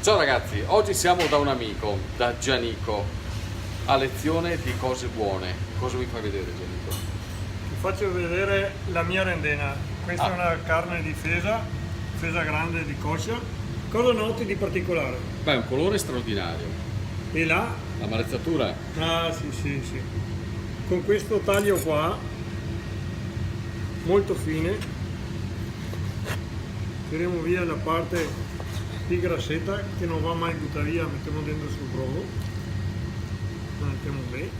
Ciao ragazzi, oggi siamo da un amico, da Gianico, a lezione di cose buone. Cosa mi fai vedere, Gianico? Ti faccio vedere la mia rendena. Questa è una carne di fesa grande di coscia. Cosa noti di particolare? Beh, è un colore straordinario. E là? La marezzatura? Ah sì sì sì. Con questo taglio qua, molto fine, tiriamo via la parte di grassetta che non va mai buttata via, mettiamo dentro sul brodo. La mettiamo lì.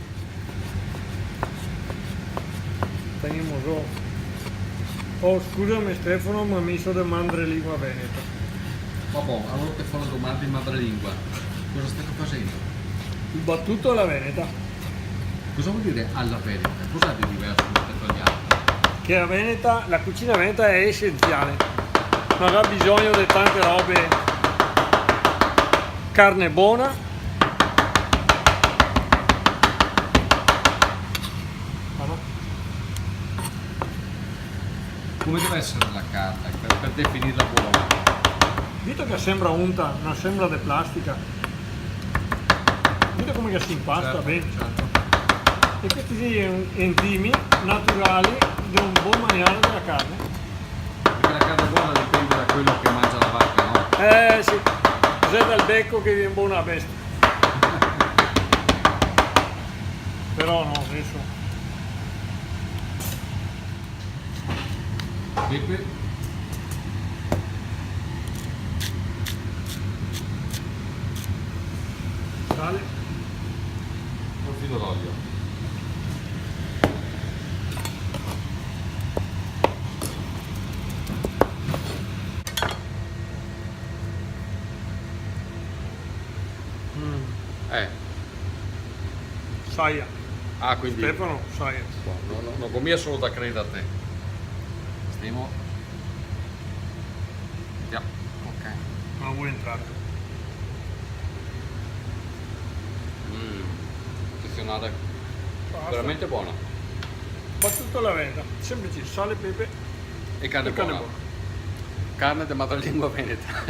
Teniamo giù. Oh scusami Stefano, ma mi so del mandrelingua veneta. Vabbè, allora ti fanno domande in madrelingua. Cosa stai facendo? Il battuto alla veneta. Cosa vuol dire alla veneta? Cos'ha di diverso rispetto agli altri? Che la veneta, la cucina veneta è essenziale. Non ha bisogno di tante robe. Carne buona. Come deve essere la carne per definirla buona? Visto che sembra unta, non sembra di plastica. Vedete come che si impasta bene. Certo. E questi enzimi naturali di un buon mangiare della carne. Perché la carne buona dipende da quello che mangia la vacca, no? Sì, cos'è dal becco che viene buona la bestia. Però no, adesso. Pepe. Sale. Un filo d'olio. Saia. Ah, quindi Stefano, saia. non comia solo da credere a te. Stiamo. Yeah. Ok. Ma vuoi entrare? Eccezionale. Basta. Veramente buona. Battuto alla veneta. Semplice, sale, pepe E carne e carne buona. buona. Carne di madrelingua veneta.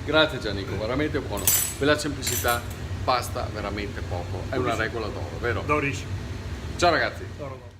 Grazie Giannico, veramente buono. Per la semplicità basta veramente poco. È una regola d'oro, vero? Dorissimo. Ciao ragazzi. D'oro.